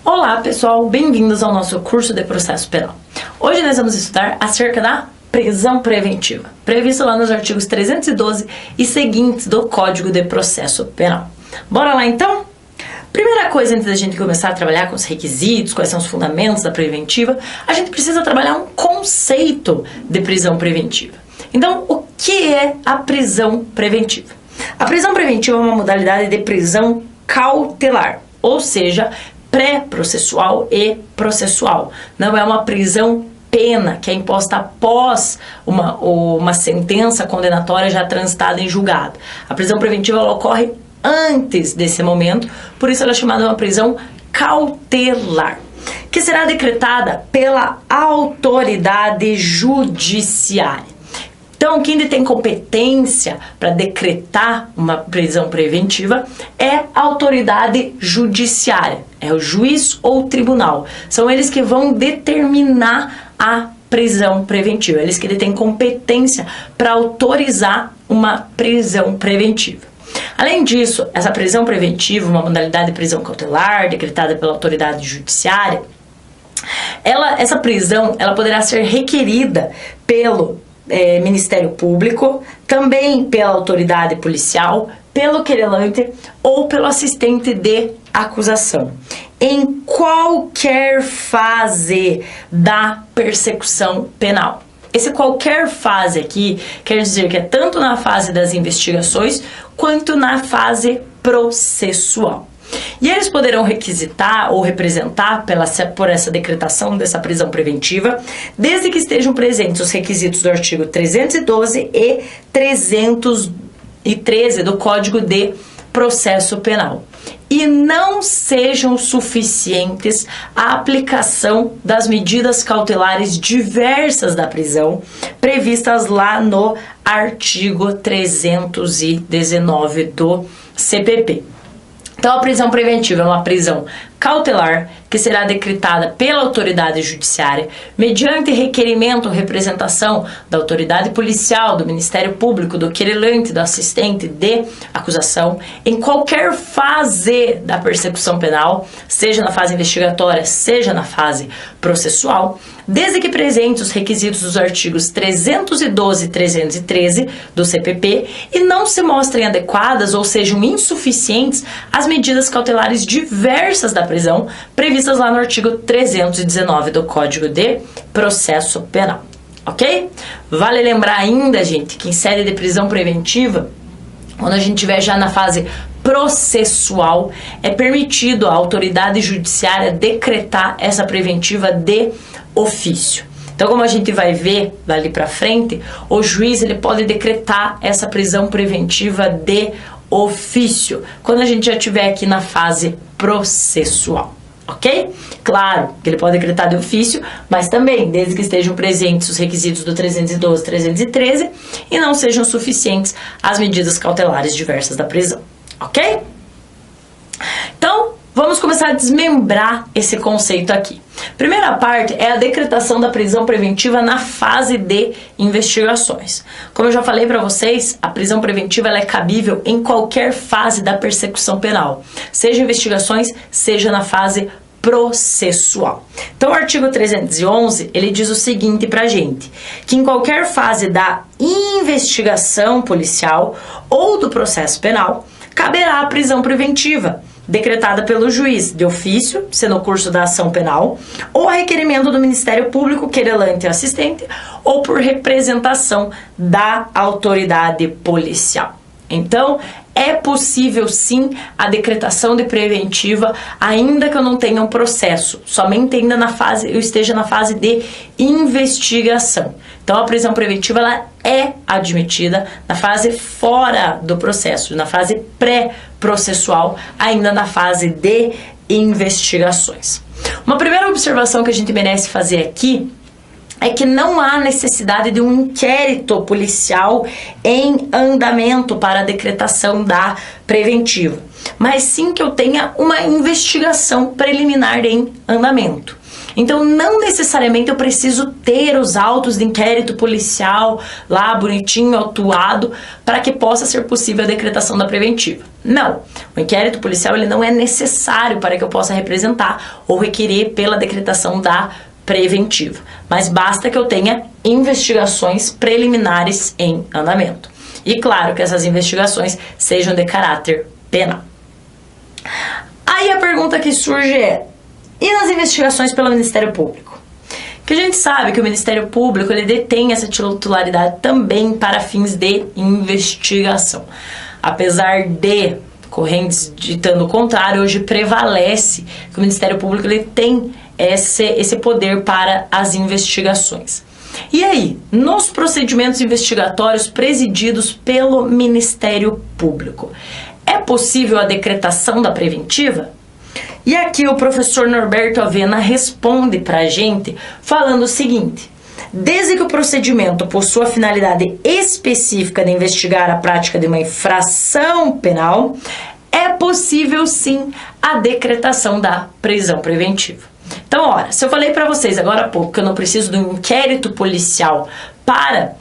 Olá pessoal, bem-vindos ao nosso curso de processo penal. Hoje nós vamos estudar acerca da prisão preventiva, prevista lá nos artigos 312 e seguintes do Código de Processo Penal. Bora lá então? Primeira coisa, antes da gente começar a trabalhar com os requisitos, quais são os fundamentos da preventiva, a gente precisa trabalhar um conceito de prisão preventiva. Então, o que é a prisão preventiva? A prisão preventiva é uma modalidade de prisão cautelar, ou seja, pré-processual e processual. Não é uma prisão pena que é imposta após uma sentença condenatória já transitada em julgado. A prisão preventiva ela ocorre antes desse momento, por isso ela é chamada de uma prisão cautelar, que será decretada pela autoridade judiciária. Então, quem detém competência para decretar uma prisão preventiva é a autoridade judiciária, é o juiz ou o tribunal. São eles que vão determinar a prisão preventiva, eles que detêm competência para autorizar uma prisão preventiva. Além disso, essa prisão preventiva, uma modalidade de prisão cautelar decretada pela autoridade judiciária, essa prisão ela poderá ser requerida pelo Ministério Público, também pela autoridade policial, pelo querelante ou pelo assistente de acusação, em qualquer fase da persecução penal. Esse qualquer fase aqui quer dizer que é tanto na fase das investigações quanto na fase processual. E eles poderão requisitar ou representar por essa decretação dessa prisão preventiva, desde que estejam presentes os requisitos do artigo 312 e 313 do Código de Processo Penal, e não sejam suficientes a aplicação das medidas cautelares diversas da prisão previstas lá no artigo 319 do CPP. Então, a prisão preventiva é uma prisão cautelar que será decretada pela autoridade judiciária mediante requerimento ou representação da autoridade policial, do Ministério Público, do querelante, do assistente de acusação, em qualquer fase da persecução penal, seja na fase investigatória, seja na fase processual, desde que presentes os requisitos dos artigos 312 e 313 do CPP e não se mostrem adequadas ou sejam insuficientes as medidas cautelares diversas da prisão previstas lá no artigo 319 do Código de Processo Penal, ok? Vale lembrar ainda, gente, que em sede de prisão preventiva, quando a gente estiver já na fase processual, é permitido à autoridade judiciária decretar essa preventiva de ofício. Então, como a gente vai ver dali para frente, o juiz ele pode decretar essa prisão preventiva de ofício quando a gente já estiver aqui na fase processual, ok? Claro que ele pode decretar de ofício, mas também desde que estejam presentes os requisitos do 312 e 313 e não sejam suficientes as medidas cautelares diversas da prisão, ok? Então, vamos começar a desmembrar esse conceito aqui. Primeira parte é a decretação da prisão preventiva na fase de investigações. Como eu já falei para vocês, a prisão preventiva ela é cabível em qualquer fase da persecução penal, seja investigações, seja na fase processual. Então, o artigo 311, ele diz o seguinte pra gente, que em qualquer fase da investigação policial ou do processo penal, caberá a prisão preventiva, decretada pelo juiz de ofício, se no curso da ação penal, ou a requerimento do Ministério Público, querelante e assistente, ou por representação da autoridade policial. Então, é possível sim a decretação de preventiva, ainda que eu não tenha um processo, somente ainda eu esteja na fase de investigação. Então, a prisão preventiva ela é admitida na fase fora do processo, na fase pré-processual, ainda na fase de investigações. Uma primeira observação que a gente merece fazer aqui é que não há necessidade de um inquérito policial em andamento para a decretação da preventiva, mas sim que eu tenha uma investigação preliminar em andamento. Então, não necessariamente eu preciso ter os autos de inquérito policial lá bonitinho, autuado, para que possa ser possível a decretação da preventiva. Não, o inquérito policial ele não é necessário para que eu possa representar ou requerer pela decretação da preventiva, mas basta que eu tenha investigações preliminares em andamento. E claro que essas investigações sejam de caráter penal. Aí a pergunta que surge é: e nas investigações pelo Ministério Público? Que a gente sabe que o Ministério Público ele detém essa titularidade também para fins de investigação. Apesar de correntes ditando o contrário, hoje prevalece que o Ministério Público ele tem esse poder para as investigações. E aí, nos procedimentos investigatórios presididos pelo Ministério Público, é possível a decretação da preventiva? E aqui o professor Norberto Avena responde para a gente falando o seguinte: desde que o procedimento possua finalidade específica de investigar a prática de uma infração penal, é possível sim a decretação da prisão preventiva. Então, ora, se eu falei para vocês agora há pouco que eu não preciso de um inquérito policial para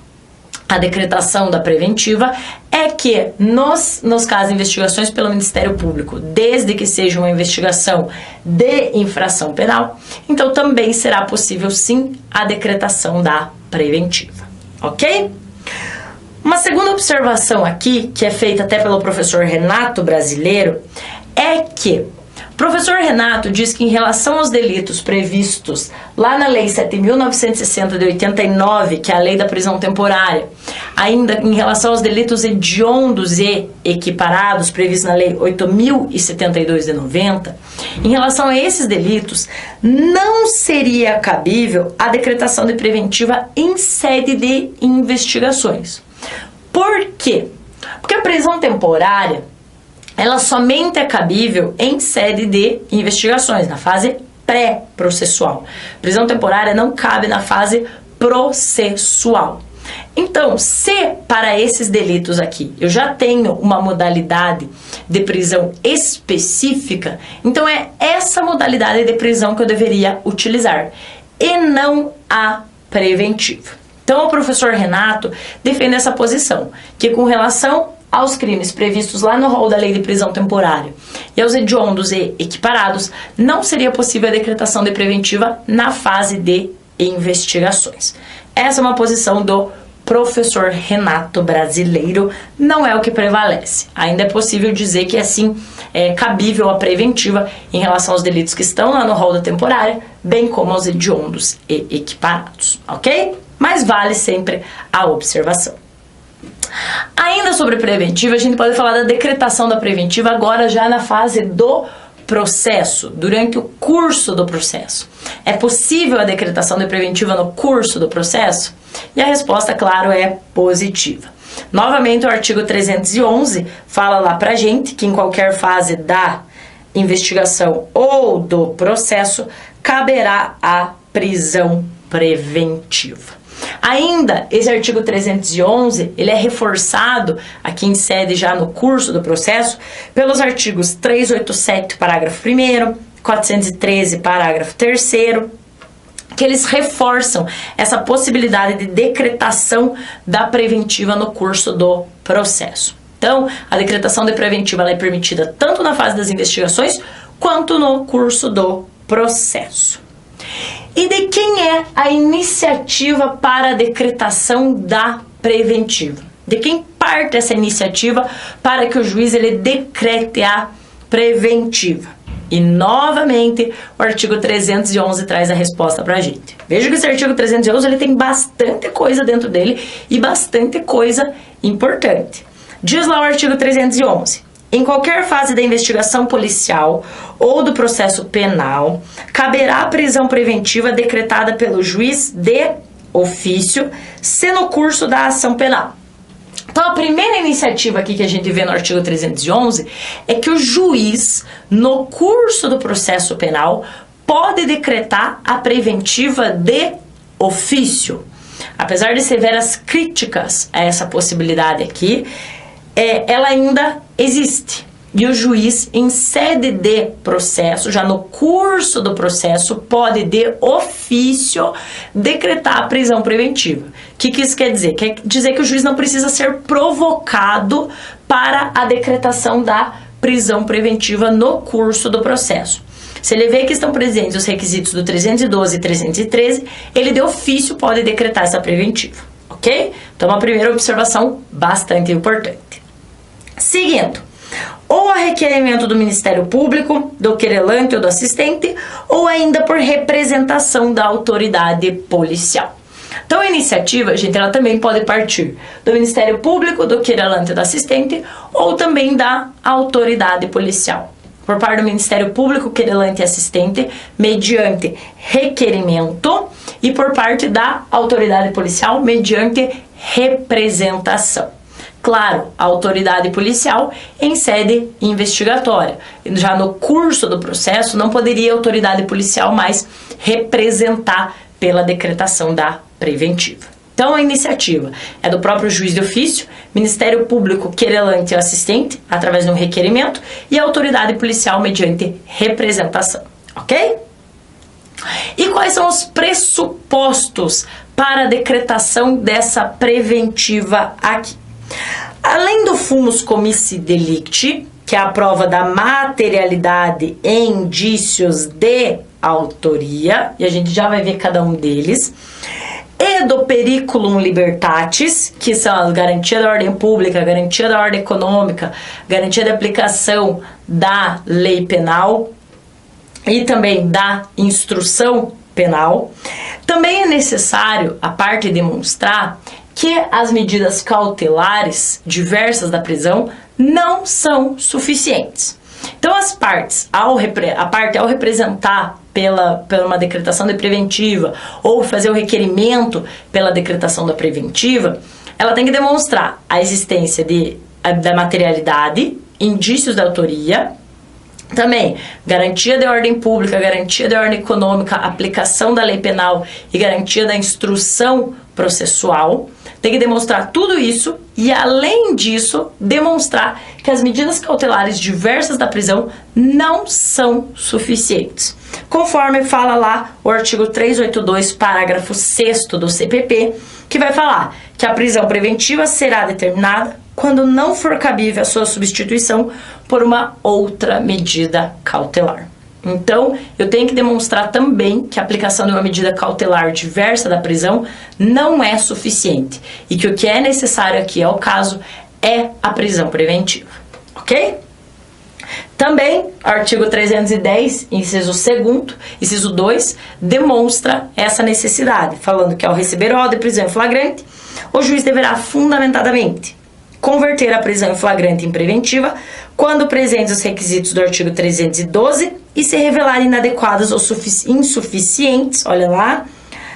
a decretação da preventiva, é que nos casos de investigações pelo Ministério Público, desde que seja uma investigação de infração penal, então também será possível sim a decretação da preventiva, ok? Uma segunda observação aqui, que é feita até pelo professor Renato Brasileiro, é que o professor Renato diz que em relação aos delitos previstos lá na Lei 7.960 de 89, que é a Lei da Prisão Temporária, ainda em relação aos delitos hediondos e equiparados previstos na Lei 8.072 de 90, em relação a esses delitos, não seria cabível a decretação de preventiva em sede de investigações. Por quê? Porque a prisão temporária ela somente é cabível em sede de investigações, na fase pré-processual. Prisão temporária não cabe na fase processual. Então, se para esses delitos aqui eu já tenho uma modalidade de prisão específica, então é essa modalidade de prisão que eu deveria utilizar e não a preventiva. Então, o professor Renato defende essa posição, que com relação aos crimes previstos lá no rol da Lei de Prisão Temporária e aos hediondos e equiparados, não seria possível a decretação de preventiva na fase de investigações. Essa é uma posição do professor Renato Brasileiro, não é o que prevalece. Ainda é possível dizer que assim é cabível a preventiva em relação aos delitos que estão lá no rol da temporária, bem como aos hediondos e equiparados, ok? Mas vale sempre a observação. Ainda sobre preventiva, a gente pode falar da decretação da preventiva agora já na fase do processo, durante o curso do processo. É possível a decretação de preventiva no curso do processo? E a resposta, claro, é positiva. Novamente, o artigo 311 fala lá pra gente que em qualquer fase da investigação ou do processo caberá a prisão preventiva. Ainda, esse artigo 311, ele é reforçado aqui em sede já no curso do processo pelos artigos 387, parágrafo 1º, 413, parágrafo 3º, que eles reforçam essa possibilidade de decretação da preventiva no curso do processo. Então, a decretação de preventiva ela é permitida tanto na fase das investigações quanto no curso do processo. E de quem é a iniciativa para a decretação da preventiva? De quem parte essa iniciativa para que o juiz ele decrete a preventiva? E novamente o artigo 311 traz a resposta para a gente. Veja que esse artigo 311 ele tem bastante coisa dentro dele e bastante coisa importante. Diz lá o artigo 311. Em qualquer fase da investigação policial ou do processo penal, caberá a prisão preventiva decretada pelo juiz de ofício, se no curso da ação penal. Então, a primeira iniciativa aqui que a gente vê no artigo 311 é que o juiz, no curso do processo penal, pode decretar a preventiva de ofício. Apesar de severas críticas a essa possibilidade aqui, ela ainda existe. e o juiz, em sede de processo, já no curso do processo, pode de ofício decretar a prisão preventiva. O que isso quer dizer? Quer dizer que o juiz não precisa ser provocado para a decretação da prisão preventiva no curso do processo. Se ele vê que estão presentes os requisitos do 312 e 313, ele de ofício pode decretar essa preventiva, ok? Então, uma primeira observação bastante importante. Seguindo, ou a requerimento do Ministério Público, do querelante ou do assistente, ou ainda por representação da autoridade policial. Então, a iniciativa, gente, ela também pode partir do Ministério Público, do querelante ou do assistente, ou também da autoridade policial. Por parte do Ministério Público, querelante e assistente, mediante requerimento, e por parte da autoridade policial, mediante representação. Claro, a autoridade policial em sede investigatória. Já no curso do processo, não poderia a autoridade policial mais representar pela decretação da preventiva. Então, a iniciativa é do próprio juiz de ofício, Ministério Público, querelante ou assistente, através de um requerimento, e a autoridade policial mediante representação, ok? E quais são os pressupostos para a decretação dessa preventiva aqui? Além do fumus comissi delicti, que é a prova da materialidade e indícios de autoria, e a gente já vai ver cada um deles, e do periculum libertatis, que são a garantia da ordem pública, garantia da ordem econômica, garantia de aplicação da lei penal e também da instrução penal. Também é necessário, a parte demonstrar que as medidas cautelares diversas da prisão não são suficientes. Então, as partes, ao representar pela uma decretação de preventiva ou fazer o requerimento pela decretação da preventiva, ela tem que demonstrar a existência da materialidade, indícios da autoria, também garantia de ordem pública, garantia de ordem econômica, aplicação da lei penal e garantia da instrução processual. Tem que demonstrar tudo isso e, além disso, demonstrar que as medidas cautelares diversas da prisão não são suficientes. Conforme fala lá o artigo 382, parágrafo 6º do CPP, que vai falar que a prisão preventiva será determinada quando não for cabível a sua substituição por uma outra medida cautelar. Então, eu tenho que demonstrar também que a aplicação de uma medida cautelar diversa da prisão não é suficiente e que o que é necessário aqui, é o caso, é a prisão preventiva, ok? Também, artigo 310, inciso 2º, inciso 2, demonstra essa necessidade, falando que ao receber ordem de prisão em flagrante, o juiz deverá fundamentadamente converter a prisão em flagrante em preventiva quando presentes os requisitos do artigo 312 e se revelarem inadequadas ou insuficientes, olha lá,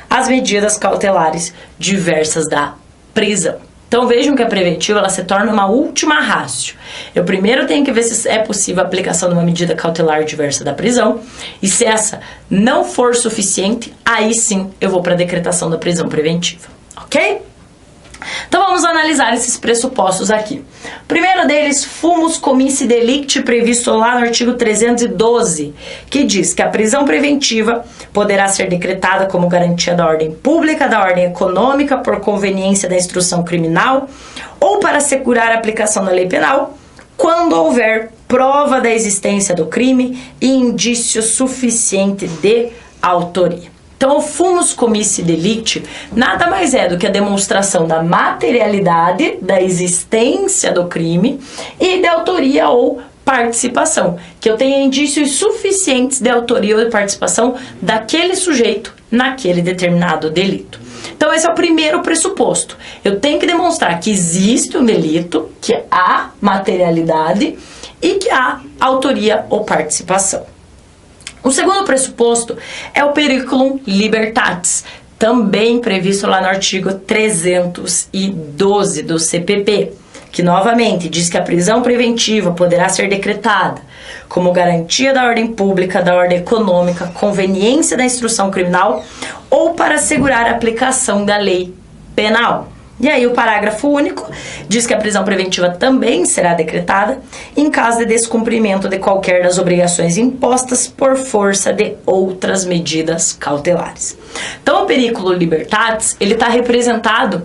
as medidas cautelares diversas da prisão. Então vejam que a preventiva ela se torna uma última ratio. Eu primeiro tenho que ver se é possível a aplicação de uma medida cautelar diversa da prisão, e se essa não for suficiente, aí sim eu vou para a decretação da prisão preventiva, ok? Então vamos analisar esses pressupostos aqui. O primeiro deles, fumus comissi delicti, previsto lá no artigo 312, que diz que a prisão preventiva poderá ser decretada como garantia da ordem pública, da ordem econômica, por conveniência da instrução criminal ou para assegurar a aplicação da lei penal, quando houver prova da existência do crime e indício suficiente de autoria. Então, o fumus comissi delicti nada mais é do que a demonstração da materialidade, da existência do crime e de autoria ou participação, que eu tenha indícios suficientes de autoria ou de participação daquele sujeito naquele determinado delito. Então, esse é o primeiro pressuposto. Eu tenho que demonstrar que existe um delito, que há materialidade e que há autoria ou participação. O segundo pressuposto é o periculum libertatis, também previsto lá no artigo 312 do CPP, que novamente diz que a prisão preventiva poderá ser decretada como garantia da ordem pública, da ordem econômica, conveniência da instrução criminal ou para assegurar a aplicação da lei penal. E aí o parágrafo único diz que a prisão preventiva também será decretada em caso de descumprimento de qualquer das obrigações impostas por força de outras medidas cautelares. Então o periculum libertatis, ele está representado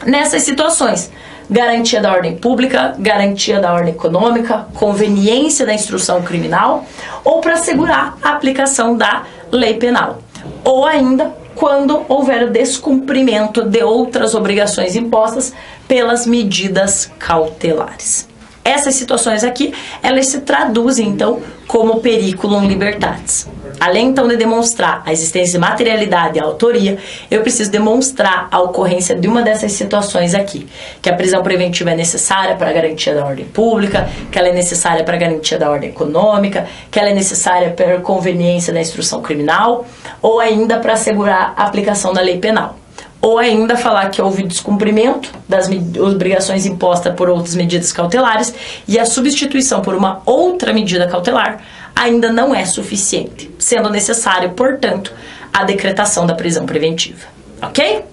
nessas situações: garantia da ordem pública, garantia da ordem econômica, conveniência da instrução criminal, ou para assegurar a aplicação da lei penal, ou ainda quando houver o descumprimento de outras obrigações impostas pelas medidas cautelares. Essas situações aqui, elas se traduzem, então, como periculum libertatis. Além, então, de demonstrar a existência de materialidade e autoria, eu preciso demonstrar a ocorrência de uma dessas situações aqui. Que a prisão preventiva é necessária para a garantia da ordem pública, que ela é necessária para a garantia da ordem econômica, que ela é necessária para a conveniência da instrução criminal, ou ainda para assegurar a aplicação da lei penal. Ou ainda falar que houve descumprimento das obrigações impostas por outras medidas cautelares e a substituição por uma outra medida cautelar ainda não é suficiente, sendo necessário, portanto, a decretação da prisão preventiva. Ok?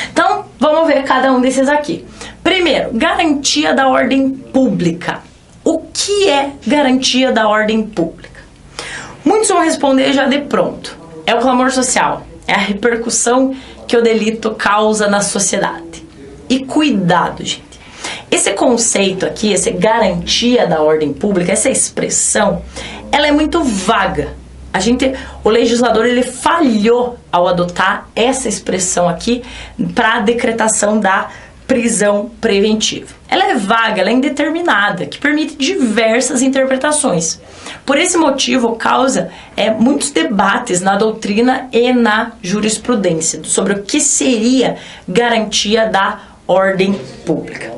Então, vamos ver cada um desses aqui. Primeiro, garantia da ordem pública. O que é garantia da ordem pública? Muitos vão responder já de pronto. É o clamor social, é a repercussão que o delito causa na sociedade. E cuidado, gente. Esse conceito aqui, essa garantia da ordem pública, essa expressão, ela é muito vaga. O legislador, ele falhou ao adotar essa expressão aqui para a decretação da prisão preventiva. Ela é vaga, ela é indeterminada, que permite diversas interpretações. Por esse motivo, causa muitos debates na doutrina e na jurisprudência sobre o que seria garantia da ordem pública.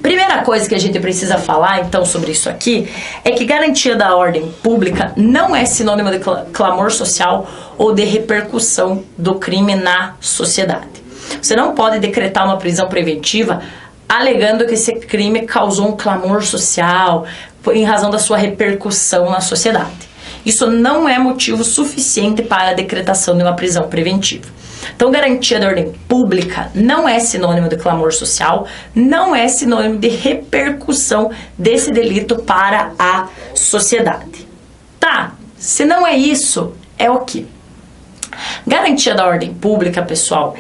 Primeira coisa que a gente precisa falar, então, sobre isso aqui, é que garantia da ordem pública não é sinônimo de clamor social ou de repercussão do crime na sociedade. Você não pode decretar uma prisão preventiva alegando que esse crime causou um clamor social em razão da sua repercussão na sociedade. Isso não é motivo suficiente para a decretação de uma prisão preventiva. Então, garantia da ordem pública não é sinônimo de clamor social, não é sinônimo de repercussão desse delito para a sociedade. Tá, se não é isso, é o quê? Garantia da ordem pública, pessoal,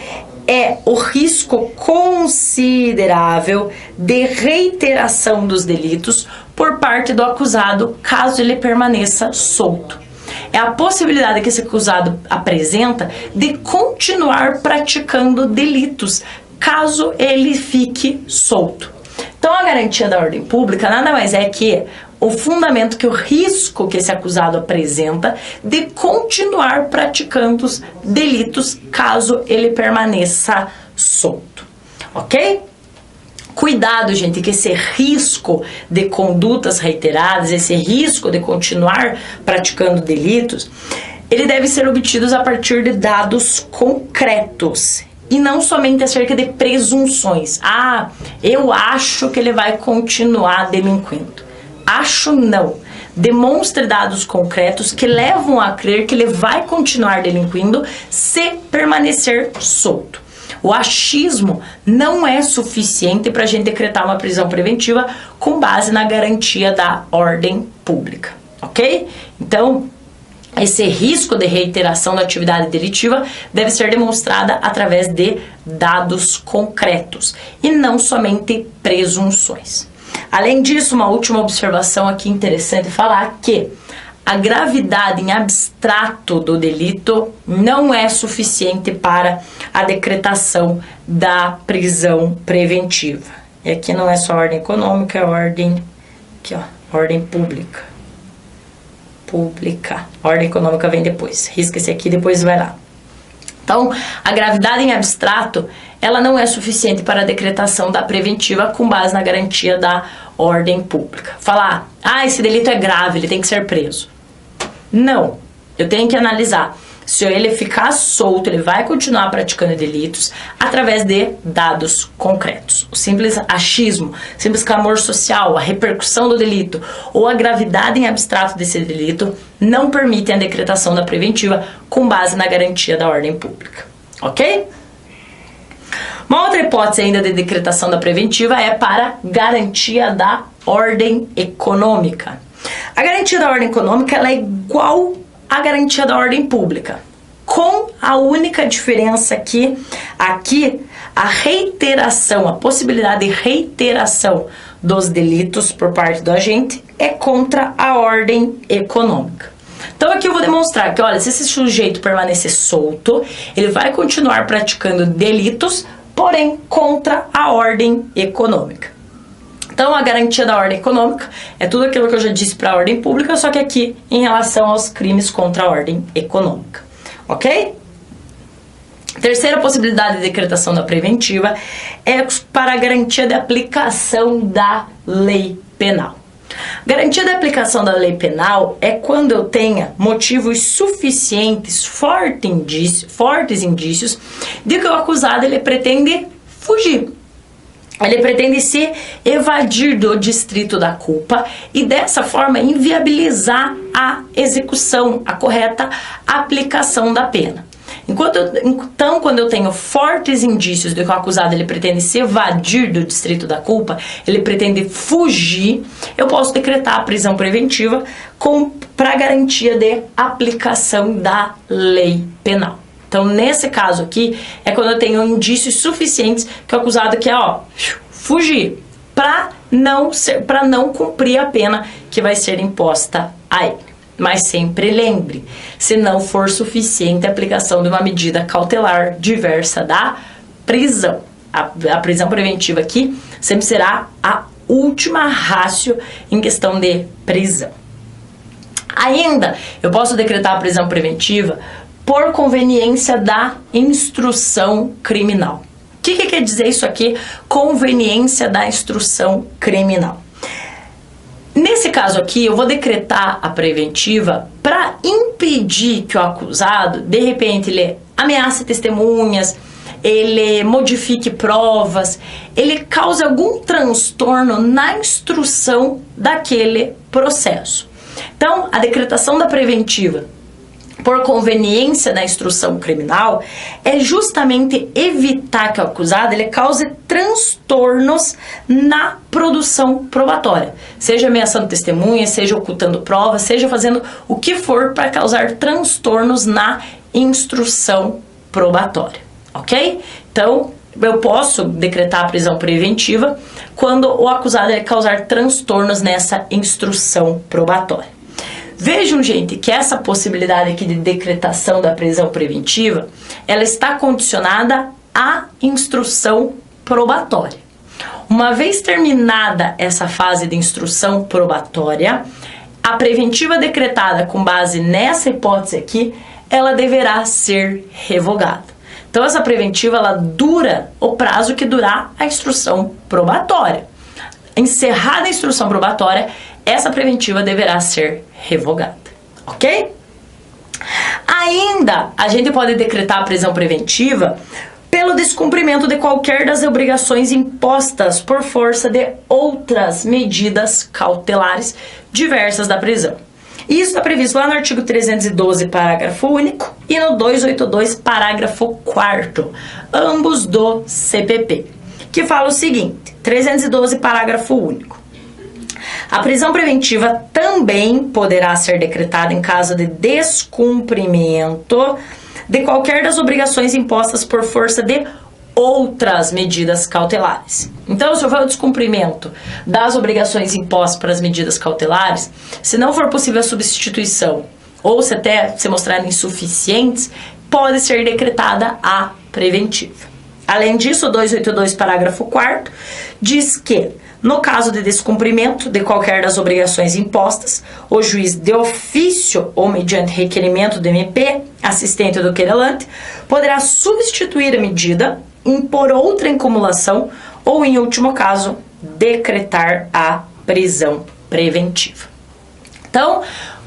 é o risco considerável de reiteração dos delitos por parte do acusado, caso ele permaneça solto. É a possibilidade que esse acusado apresenta de continuar praticando delitos, caso ele fique solto. Então, a garantia da ordem pública nada mais é que o fundamento, que o risco que esse acusado apresenta de continuar praticando os delitos, caso ele permaneça solto. Ok? Cuidado, gente, que esse risco de condutas reiteradas, esse risco de continuar praticando delitos, ele deve ser obtido a partir de dados concretos e não somente acerca de presunções. Ah, eu acho que ele vai continuar delinquindo. Acho não. Demonstre dados concretos que levam a crer que ele vai continuar delinquindo se permanecer solto. O achismo não é suficiente para a gente decretar uma prisão preventiva com base na garantia da ordem pública, ok? Então, esse risco de reiteração da atividade delitiva deve ser demonstrada através de dados concretos e não somente presunções. Além disso, uma última observação aqui interessante falar que a gravidade em abstrato do delito não é suficiente para a decretação da prisão preventiva. E aqui não é só ordem econômica, é ordem, aqui, ó, ordem pública. Ordem econômica vem depois. Risca esse aqui, depois vai lá. Então, a gravidade em abstrato, ela não é suficiente para a decretação da preventiva com base na garantia da ordem pública. Falar, esse delito é grave, ele tem que ser preso. Não, eu tenho que analisar se ele ficar solto, ele vai continuar praticando delitos através de dados concretos. O simples achismo, simples clamor social, a repercussão do delito ou a gravidade em abstrato desse delito não permitem a decretação da preventiva com base na garantia da ordem pública. Ok? Uma outra hipótese ainda de decretação da preventiva é para garantia da ordem econômica. A garantia da ordem econômica ela é igual à garantia da ordem pública, com a única diferença que aqui a reiteração, a possibilidade de reiteração dos delitos por parte do agente é contra a ordem econômica. Então aqui eu vou demonstrar que, olha, se esse sujeito permanecer solto, ele vai continuar praticando delitos, porém contra a ordem econômica. Então a garantia da ordem econômica é tudo aquilo que eu já disse para a ordem pública, só que aqui em relação aos crimes contra a ordem econômica, ok? Terceira possibilidade de decretação da preventiva é para a garantia de aplicação da lei penal. Garantia de aplicação da lei penal é quando eu tenha motivos suficientes, fortes indícios de que o acusado ele pretende fugir. Ele pretende se evadir do distrito da culpa e dessa forma inviabilizar a execução, a correta aplicação da pena. Então, quando eu tenho fortes indícios de que o acusado ele pretende se evadir do distrito da culpa, ele pretende fugir, eu posso decretar a prisão preventiva para garantia de aplicação da lei penal. Então, nesse caso aqui, é quando eu tenho indícios suficientes que o acusado quer, fugir para não cumprir a pena que vai ser imposta a ele. Mas sempre lembre, se não for suficiente a aplicação de uma medida cautelar diversa da prisão. A prisão preventiva aqui sempre será a última ratio em questão de prisão. Ainda, eu posso decretar a prisão preventiva por conveniência da instrução criminal. O que quer dizer isso aqui? Conveniência da instrução criminal. Nesse caso aqui, eu vou decretar a preventiva para impedir que o acusado, de repente, ele ameace testemunhas, ele modifique provas, ele cause algum transtorno na instrução daquele processo. Então, a decretação da preventiva por conveniência da instrução criminal é justamente evitar que o acusado ele cause transtornos na produção probatória, seja ameaçando testemunhas, seja ocultando provas, seja fazendo o que for para causar transtornos na instrução probatória, ok? Então, eu posso decretar a prisão preventiva quando o acusado ele causar transtornos nessa instrução probatória. Vejam, gente, que essa possibilidade aqui de decretação da prisão preventiva, ela está condicionada à instrução probatória. Uma vez terminada essa fase de instrução probatória, a preventiva decretada com base nessa hipótese aqui, ela deverá ser revogada. Então, essa preventiva, ela dura o prazo que durar a instrução probatória. Encerrada a instrução probatória, essa preventiva deverá ser revogada, ok? Ainda, a gente pode decretar a prisão preventiva pelo descumprimento de qualquer das obrigações impostas por força de outras medidas cautelares diversas da prisão. Isso está previsto lá no artigo 312, parágrafo único, e no 282, parágrafo 4º, ambos do CPP, que fala o seguinte, 312, parágrafo único. A prisão preventiva também poderá ser decretada em caso de descumprimento de qualquer das obrigações impostas por força de outras medidas cautelares. Então, se houver o descumprimento das obrigações impostas para as medidas cautelares, se não for possível a substituição, ou se até se mostrarem insuficientes, pode ser decretada a preventiva. Além disso, o 282, parágrafo 4º, diz que, no caso de descumprimento de qualquer das obrigações impostas, o juiz de ofício ou mediante requerimento do MP, assistente do querelante, poderá substituir a medida, impor outra incumulação ou, em último caso, decretar a prisão preventiva. Então,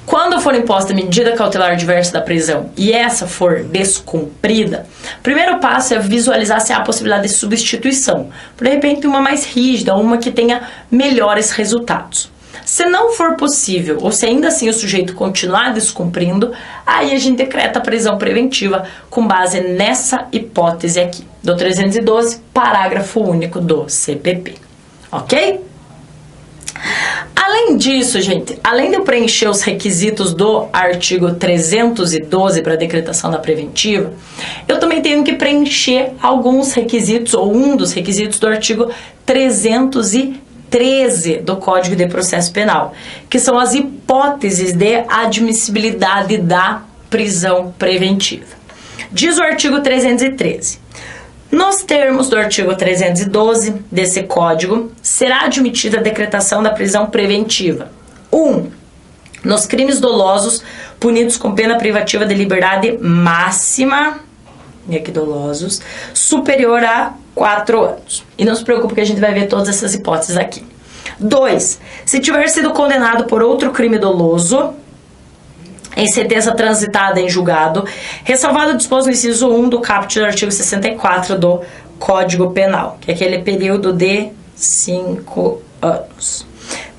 quando for imposta a medida cautelar diversa da prisão e essa for descumprida, o primeiro passo é visualizar se há a possibilidade de substituição. De repente, uma mais rígida, uma que tenha melhores resultados. Se não for possível, ou se ainda assim o sujeito continuar descumprindo, aí a gente decreta a prisão preventiva com base nessa hipótese aqui. do 312, parágrafo único do CPP, ok? Além disso, gente, além de eu preencher os requisitos do artigo 312 para a decretação da preventiva, eu também tenho que preencher alguns requisitos, ou um dos requisitos do artigo 313 do Código de Processo Penal, que são as hipóteses de admissibilidade da prisão preventiva. Diz o artigo 313. Nos termos do artigo 312 desse código, será admitida a decretação da prisão preventiva. 1. Nos crimes dolosos punidos com pena privativa de liberdade máxima, e aqui dolosos, superior a 4 anos. E não se preocupe que a gente vai ver todas essas hipóteses aqui. 2. Se tiver sido condenado por outro crime doloso, em sentença transitada em julgado, ressalvado o disposto no inciso 1 do caput do artigo 64 do Código Penal, que é aquele período de 5 anos.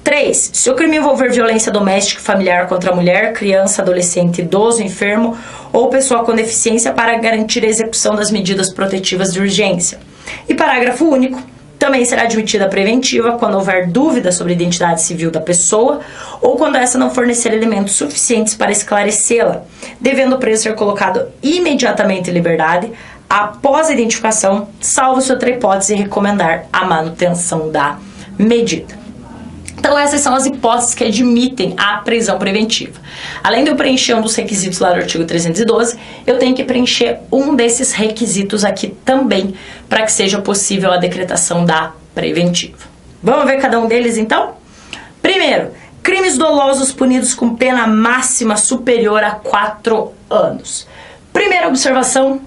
3. Se o crime envolver violência doméstica e familiar contra a mulher, criança, adolescente, idoso, enfermo ou pessoa com deficiência para garantir a execução das medidas protetivas de urgência. E parágrafo único. Também será admitida a preventiva quando houver dúvida sobre a identidade civil da pessoa ou quando essa não fornecer elementos suficientes para esclarecê-la, devendo o preso ser colocado imediatamente em liberdade após a identificação, salvo se outra hipótese recomendar a manutenção da medida. Então essas são as hipóteses que admitem a prisão preventiva. Além de eu preencher um dos requisitos lá do artigo 312, eu tenho que preencher um desses requisitos aqui também, para que seja possível a decretação da preventiva. Vamos ver cada um deles então? Primeiro, crimes dolosos punidos com pena máxima superior a 4 anos. Primeira observação,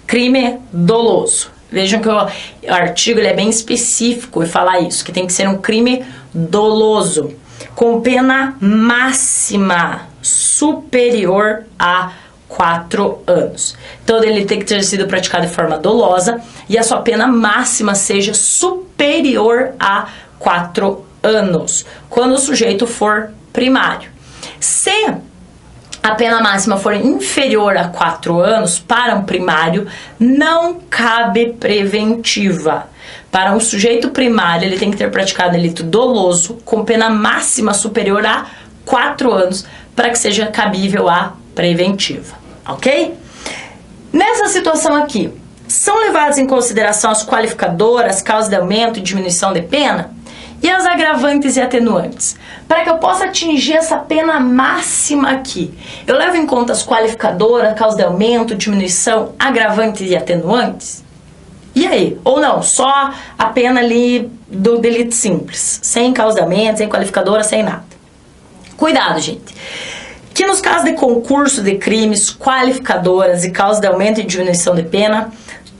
crime doloso. Vejam que o artigo ele é bem específico em falar isso, que tem que ser um crime doloso, com pena máxima superior a 4 anos. Então ele tem que ter sido praticado de forma dolosa e a sua pena máxima seja superior a 4 anos, quando o sujeito for primário. Se a pena máxima for inferior a 4 anos, para um primário, não cabe preventiva. Para um sujeito primário, ele tem que ter praticado delito doloso com pena máxima superior a 4 anos para que seja cabível a preventiva, ok? Nessa situação aqui, são levadas em consideração as qualificadoras, causas de aumento e diminuição de pena? E as agravantes e atenuantes? Para que eu possa atingir essa pena máxima aqui, eu levo em conta as qualificadoras, causa de aumento, diminuição, agravantes e atenuantes? E aí? Ou não, só a pena ali do delito simples, sem causa de aumento, sem qualificadora, sem nada. Cuidado, gente, que nos casos de concurso de crimes, qualificadoras e causa de aumento e diminuição de pena,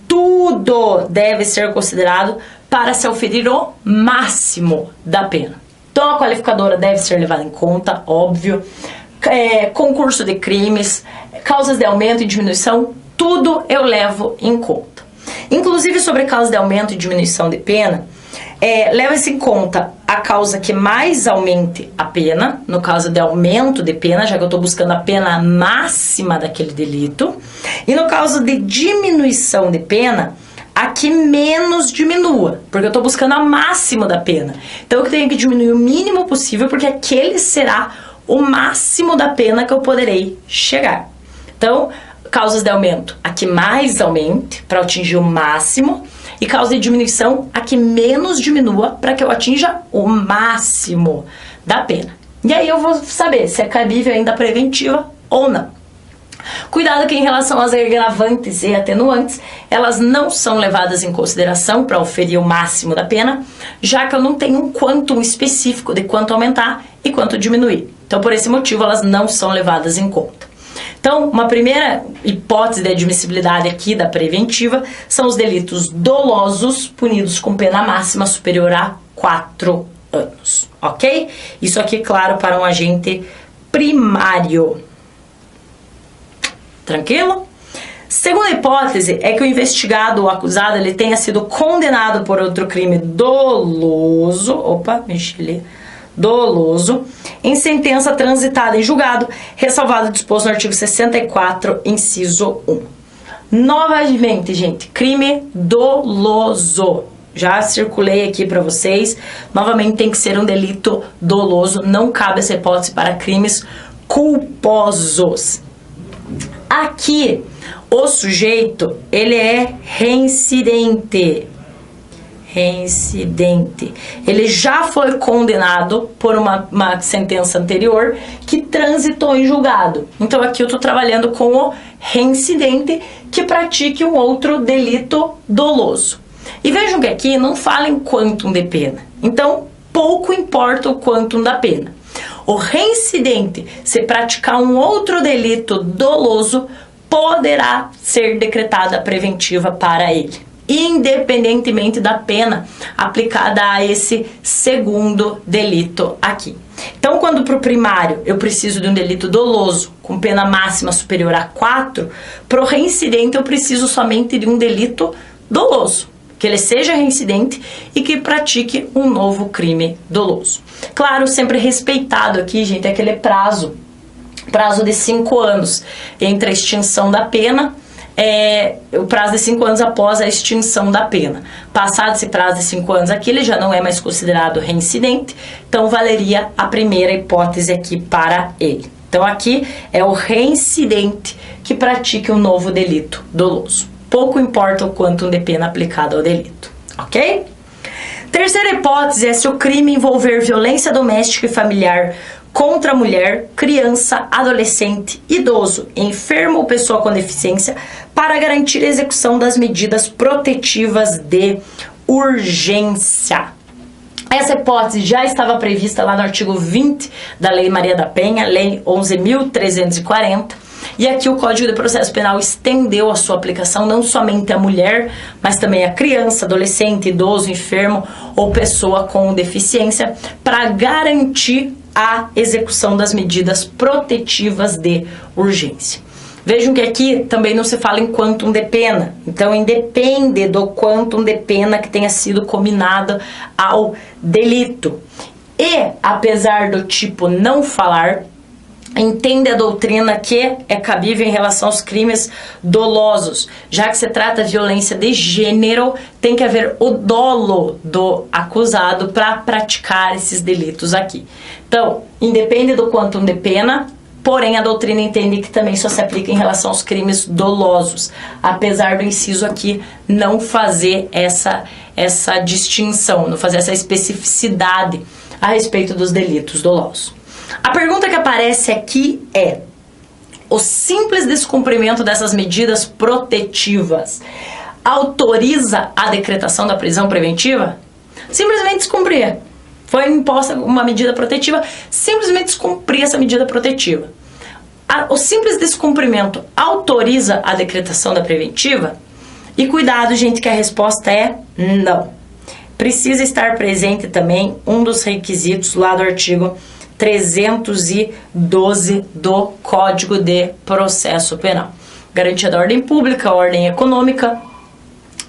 tudo deve ser considerado para se oferir o máximo da pena. Então a qualificadora deve ser levada em conta, óbvio, concurso de crimes, causas de aumento e diminuição, tudo eu levo em conta. Inclusive sobre causa de aumento e diminuição de pena, leva-se em conta a causa que mais aumente a pena, no caso de aumento de pena, já que eu estou buscando a pena máxima daquele delito, e no caso de diminuição de pena, a que menos diminua, porque eu estou buscando a máxima da pena. Então eu tenho que diminuir o mínimo possível, porque aquele será o máximo da pena que eu poderei chegar. Então, causas de aumento, a que mais aumente para atingir o máximo, e causa de diminuição, a que menos diminua para que eu atinja o máximo da pena. E aí eu vou saber se é cabível ainda a preventiva ou não. Cuidado que em relação às agravantes e atenuantes, elas não são levadas em consideração para oferir o máximo da pena, já que eu não tenho um quantum específico de quanto aumentar e quanto diminuir. Então, por esse motivo, elas não são levadas em conta. Então, uma primeira hipótese de admissibilidade aqui da preventiva são os delitos dolosos punidos com pena máxima superior a 4 anos, ok? Isso aqui, claro, para um agente primário. Tranquilo? Segunda hipótese é que o investigado ou acusado ele tenha sido condenado por outro crime doloso, doloso, em sentença transitada em julgado, ressalvado o disposto no artigo 64, inciso 1. Novamente, gente, crime doloso. Já circulei aqui para vocês. Novamente, tem que ser um delito doloso. Não cabe essa hipótese para crimes culposos. Aqui, o sujeito, ele é reincidente. Reincidente. Ele já foi condenado por uma sentença anterior que transitou em julgado. Então, aqui eu estou trabalhando com o reincidente que pratique um outro delito doloso. E vejam que aqui não fala em quantum de pena. Então, pouco importa o quantum da pena. O reincidente, se praticar um outro delito doloso, poderá ser decretada preventiva para ele, independentemente da pena aplicada a esse segundo delito aqui. Então, quando para o primário eu preciso de um delito doloso com pena máxima superior a 4, para o reincidente eu preciso somente de um delito doloso, que ele seja reincidente e que pratique um novo crime doloso. Claro, sempre respeitado aqui, gente, aquele prazo de 5 anos entre a extinção da pena, o prazo de 5 anos após a extinção da pena. Passado esse prazo de 5 anos aqui, ele já não é mais considerado reincidente, então valeria a primeira hipótese aqui para ele. Então aqui é o reincidente que pratique um novo delito doloso. Pouco importa o quantum de pena aplicado ao delito, ok? Terceira hipótese é se o crime envolver violência doméstica e familiar contra a mulher, criança, adolescente, idoso, enfermo ou pessoa com deficiência, para garantir a execução das medidas protetivas de urgência. Essa hipótese já estava prevista lá no artigo 20 da Lei Maria da Penha, Lei 11.340, e aqui o Código de Processo Penal estendeu a sua aplicação não somente à mulher, mas também à criança, adolescente, idoso, enfermo ou pessoa com deficiência, para garantir a execução das medidas protetivas de urgência. Vejam que aqui também não se fala em quantum de pena, então independe do quantum de pena que tenha sido combinado ao delito. E, apesar do tipo não falar, entende a doutrina que é cabível em relação aos crimes dolosos. Já que se trata de violência de gênero, tem que haver o dolo do acusado para praticar esses delitos aqui. Então, independe do quantum de pena, porém a doutrina entende que também só se aplica em relação aos crimes dolosos, apesar do inciso aqui não fazer essa distinção, não fazer essa especificidade a respeito dos delitos dolosos. A pergunta que aparece aqui é: o simples descumprimento dessas medidas protetivas autoriza a decretação da prisão preventiva? Simplesmente descumprir. Foi imposta uma medida protetiva, simplesmente descumprir essa medida protetiva. O simples descumprimento autoriza a decretação da preventiva? E cuidado, gente, que a resposta é não. Precisa estar presente também um dos requisitos lá do artigo 312 do Código de Processo Penal. Garantia da ordem pública, ordem econômica,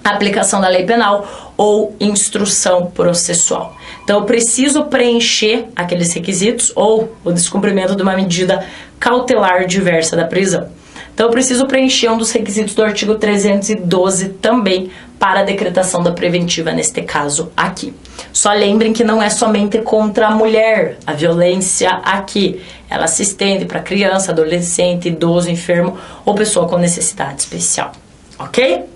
aplicação da lei penal ou instrução processual. Então, eu preciso preencher aqueles requisitos ou o descumprimento de uma medida cautelar diversa da prisão. Então, eu preciso preencher um dos requisitos do artigo 312 também para a decretação da preventiva neste caso aqui. Só lembrem que não é somente contra a mulher, a violência aqui. Ela se estende para criança, adolescente, idoso, enfermo ou pessoa com necessidade especial, ok?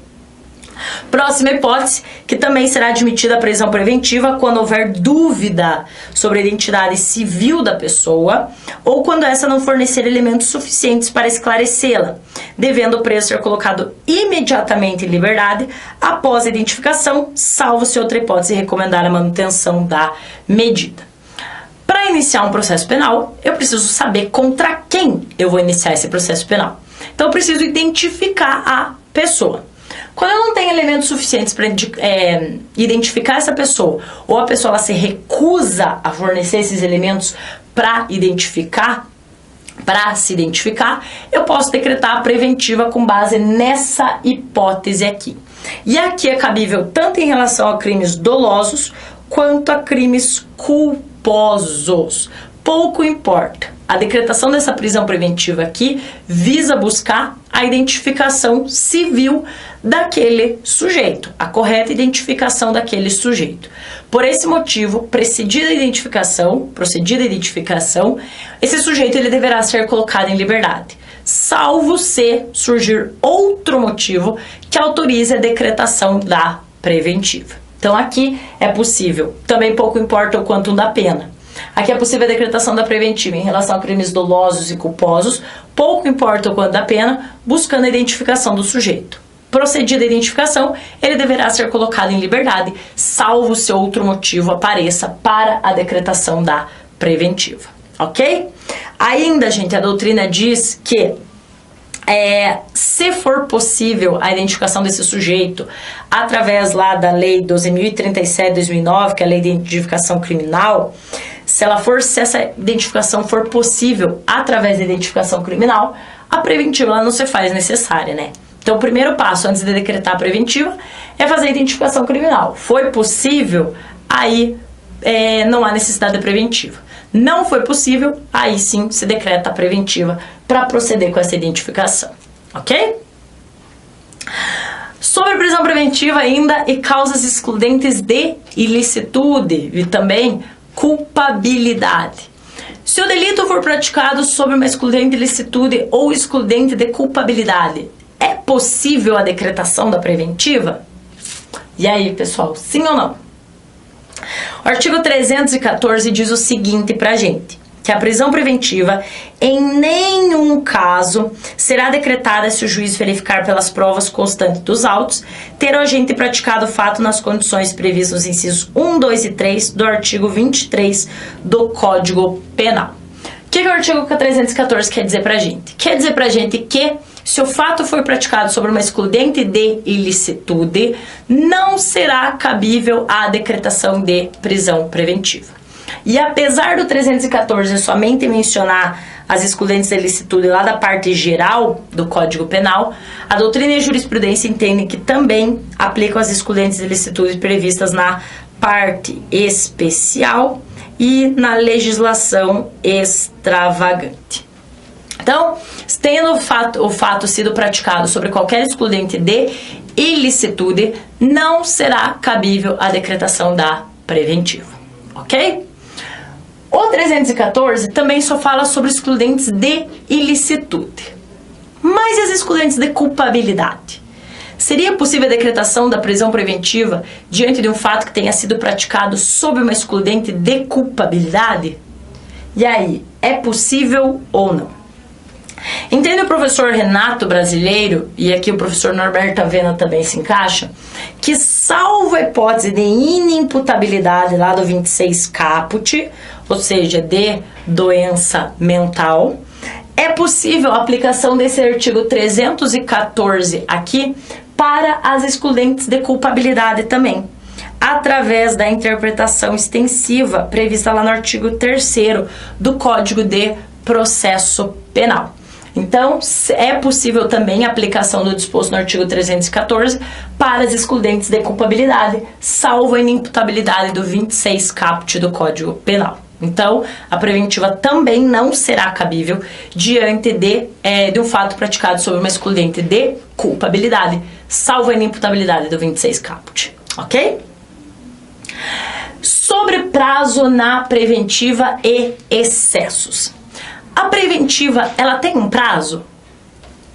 Próxima hipótese, que também será admitida a prisão preventiva quando houver dúvida sobre a identidade civil da pessoa ou quando essa não fornecer elementos suficientes para esclarecê-la, devendo o preso ser colocado imediatamente em liberdade após a identificação, salvo se outra hipótese recomendar a manutenção da medida. Para iniciar um processo penal, eu preciso saber contra quem eu vou iniciar esse processo penal. Então, eu preciso identificar a pessoa. Quando eu não tenho elementos suficientes para identificar essa pessoa, ou a pessoa ela se recusa a fornecer esses elementos para se identificar, eu posso decretar a preventiva com base nessa hipótese aqui. E aqui é cabível tanto em relação a crimes dolosos quanto a crimes culposos. pouco importa. A decretação dessa prisão preventiva aqui visa buscar a identificação civil daquele sujeito, a correta identificação daquele sujeito. Por esse motivo, procedida a identificação, esse sujeito ele deverá ser colocado em liberdade, salvo se surgir outro motivo que autorize a decretação da preventiva. Então aqui é possível, também pouco importa o quantum da pena. Aqui é possível a decretação da preventiva em relação a crimes dolosos e culposos, pouco importa o quanto da pena, buscando a identificação do sujeito. Procedida a identificação, ele deverá ser colocado em liberdade, salvo se outro motivo apareça para a decretação da preventiva, ok? Ainda, gente, a doutrina diz que se for possível a identificação desse sujeito através lá da lei 12.037/2009, que é a lei de identificação criminal, se essa identificação for possível através da identificação criminal, a preventiva ela não se faz necessária, né? Então o primeiro passo antes de decretar a preventiva é fazer a identificação criminal. Foi possível, aí não há necessidade da preventiva. Não foi possível, aí sim se decreta a preventiva para proceder com essa identificação, ok? Sobre prisão preventiva ainda e causas excludentes de ilicitude e também culpabilidade. Se o delito for praticado sob uma excludente de ilicitude ou excludente de culpabilidade, é possível a decretação da preventiva? E aí, pessoal, sim ou não? O artigo 314 diz o seguinte pra gente, que a prisão preventiva em nenhum caso será decretada se o juiz verificar pelas provas constantes dos autos ter o agente praticado o fato nas condições previstas nos incisos 1, 2 e 3 do artigo 23 do Código Penal. O que o artigo 314 quer dizer pra gente? Quer dizer pra gente que se o fato for praticado sobre uma excludente de ilicitude, não será cabível a decretação de prisão preventiva. E apesar do 314 somente mencionar as excludentes de ilicitude lá da parte geral do Código Penal, a doutrina e a jurisprudência entendem que também aplicam as excludentes de ilicitude previstas na parte especial e na legislação extravagante. Então, tendo o fato sido praticado sobre qualquer excludente de ilicitude, não será cabível a decretação da preventiva, ok? O 314 também só fala sobre excludentes de ilicitude. Mas e as excludentes de culpabilidade? Seria possível a decretação da prisão preventiva diante de um fato que tenha sido praticado sob uma excludente de culpabilidade? E aí, é possível ou não? Entende o professor Renato Brasileiro, e aqui o professor Norberto Avena também se encaixa, que salvo a hipótese de inimputabilidade lá do 26 caput, ou seja, de doença mental, é possível a aplicação desse artigo 314 aqui para as excludentes de culpabilidade também, através da interpretação extensiva prevista lá no artigo 3º do Código de Processo Penal. Então, é possível também a aplicação do disposto no artigo 314 para as excludentes de culpabilidade, salvo a inimputabilidade do 26 caput do Código Penal. Então, a preventiva também não será cabível diante de um fato praticado sob uma excludente de culpabilidade, salvo a inimputabilidade do 26 caput, ok? Sobre prazo na preventiva e excessos. A preventiva, ela tem um prazo?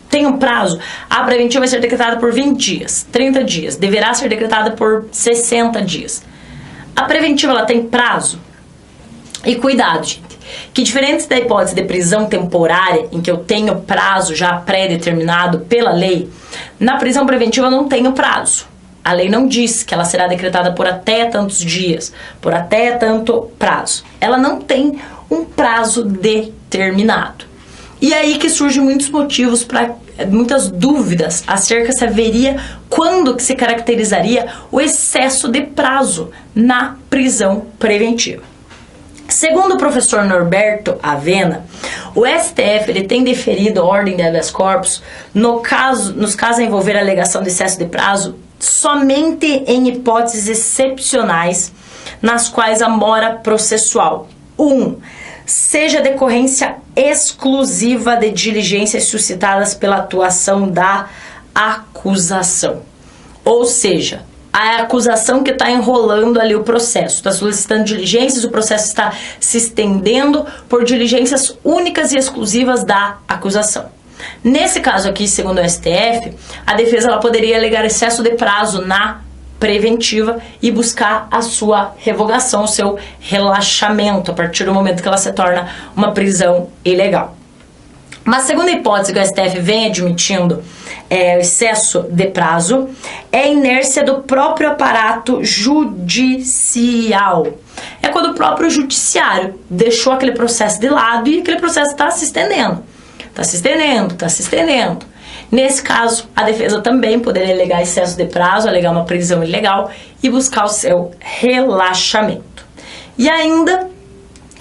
Tem um prazo. A preventiva vai ser decretada por 20 dias, 30 dias. Deverá ser decretada por 60 dias. A preventiva, ela tem prazo? E cuidado, gente, que diferente da hipótese de prisão temporária, em que eu tenho prazo já pré-determinado pela lei, na prisão preventiva eu não tenho prazo. A lei não diz que ela será decretada por até tantos dias, por até tanto prazo. Ela não tem um prazo determinado. E aí que surgem muitos motivos muitas dúvidas acerca se haveria, quando que se caracterizaria o excesso de prazo na prisão preventiva. Segundo o professor Norberto Avena, o STF ele tem deferido a ordem de habeas corpus nos casos a envolver a alegação de excesso de prazo somente em hipóteses excepcionais nas quais a mora processual 1. seja decorrência exclusiva de diligências suscitadas pela atuação da acusação. Ou seja, a acusação que está enrolando ali o processo, está solicitando diligências, o processo está se estendendo por diligências únicas e exclusivas da acusação. Nesse caso aqui, segundo o STF, a defesa ela poderia alegar excesso de prazo na preventiva e buscar a sua revogação, o seu relaxamento, a partir do momento que ela se torna uma prisão ilegal. Uma segunda hipótese que o STF vem admitindo o excesso de prazo é a inércia do próprio aparato judicial. É quando o próprio judiciário deixou aquele processo de lado e aquele processo está se estendendo. Está se estendendo, está se estendendo. Nesse caso, a defesa também poderia alegar excesso de prazo, alegar uma prisão ilegal e buscar o seu relaxamento. E ainda,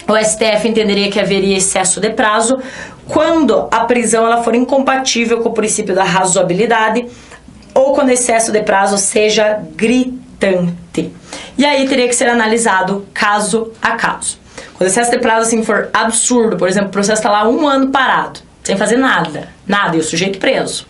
o STF entenderia que haveria excesso de prazo quando a prisão ela for incompatível com o princípio da razoabilidade ou quando o excesso de prazo seja gritante. E aí teria que ser analisado caso a caso. Quando o excesso de prazo assim, for absurdo, por exemplo, o processo está lá 1 ano parado, sem fazer nada, e o sujeito preso.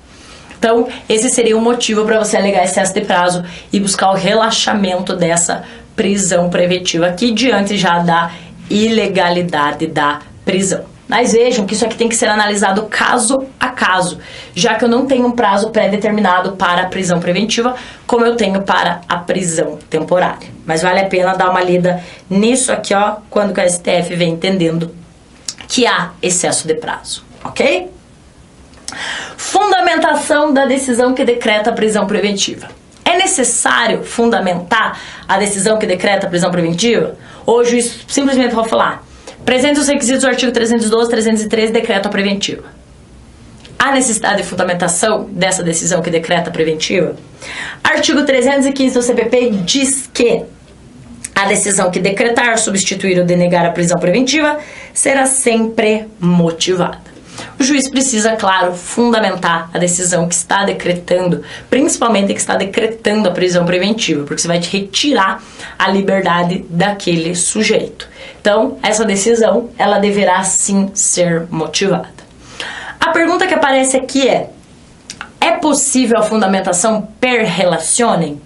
Então, esse seria um motivo para você alegar excesso de prazo e buscar o relaxamento dessa prisão preventiva aqui diante já da ilegalidade da prisão. Mas vejam que isso aqui tem que ser analisado caso a caso, já que eu não tenho um prazo pré-determinado para a prisão preventiva, como eu tenho para a prisão temporária. Mas vale a pena dar uma lida nisso aqui, ó, quando o STF vem entendendo que há excesso de prazo, ok? Fundamentação da decisão que decreta a prisão preventiva. É necessário fundamentar a decisão que decreta a prisão preventiva? Ou o juiz simplesmente vai falar: presentes os requisitos do artigo 312, 313, decreto a preventiva. Há necessidade de fundamentação dessa decisão que decreta a preventiva? Artigo 315 do CPP diz que a decisão que decretar, substituir ou denegar a prisão preventiva será sempre motivada. O juiz precisa, claro, fundamentar a decisão que está decretando, principalmente que está decretando a prisão preventiva, porque você vai te retirar a liberdade daquele sujeito. Então, essa decisão, ela deverá sim ser motivada. A pergunta que aparece aqui é possível a fundamentação per relationem?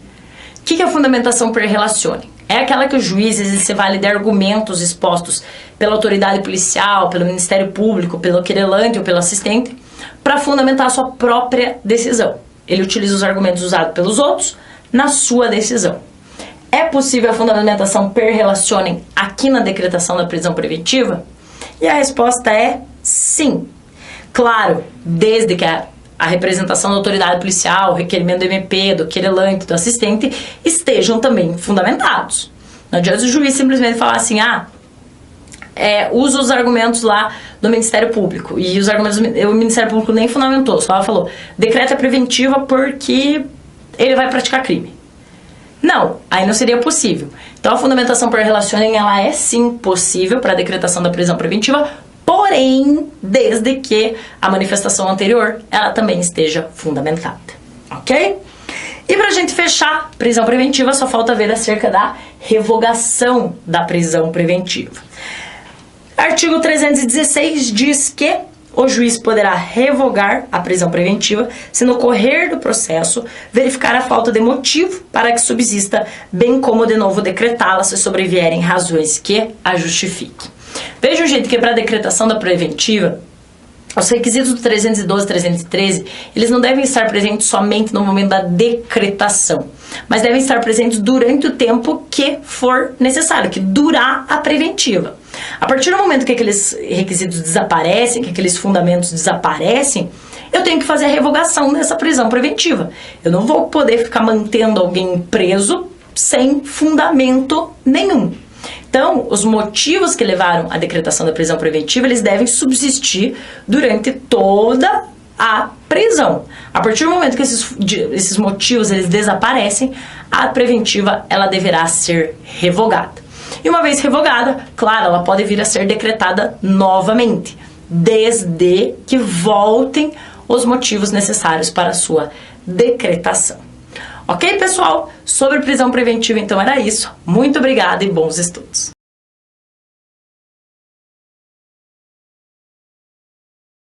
O que é a fundamentação per relationem? É aquela que o juiz se vale de argumentos expostos pela autoridade policial, pelo Ministério Público, pelo querelante ou pelo assistente, para fundamentar a sua própria decisão. Ele utiliza os argumentos usados pelos outros na sua decisão. É possível a fundamentação per relationem aqui na decretação da prisão preventiva? E a resposta é sim. Claro, desde que a representação da autoridade policial, o requerimento do MP, do querelante, do assistente, estejam também fundamentados. Não adianta o juiz simplesmente falar assim, usa os argumentos lá do Ministério Público, e os argumentos o Ministério Público nem fundamentou, só falou, decreta preventiva porque ele vai praticar crime. Não, aí não seria possível. Então a fundamentação per relationem, ela é sim possível para a decretação da prisão preventiva, porém, desde que a manifestação anterior, ela também esteja fundamentada, ok? E pra gente fechar, prisão preventiva, só falta ver acerca da revogação da prisão preventiva. Artigo 316 diz que o juiz poderá revogar a prisão preventiva se no correr do processo verificar a falta de motivo para que subsista, bem como de novo decretá-la se sobrevierem razões que a justifiquem. Vejam, gente, que para a decretação da preventiva, os requisitos do 312 e 313, eles não devem estar presentes somente no momento da decretação, mas devem estar presentes durante o tempo que for necessário, que durar a preventiva. A partir do momento que aqueles requisitos desaparecem, que aqueles fundamentos desaparecem, eu tenho que fazer a revogação dessa prisão preventiva. Eu não vou poder ficar mantendo alguém preso sem fundamento nenhum. Então, os motivos que levaram à decretação da prisão preventiva, eles devem subsistir durante toda a prisão. A partir do momento que esses motivos eles desaparecem, a preventiva ela deverá ser revogada. E uma vez revogada, claro, ela pode vir a ser decretada novamente, desde que voltem os motivos necessários para a sua decretação. Ok, pessoal? Sobre prisão preventiva, então, era isso. Muito obrigada e bons estudos.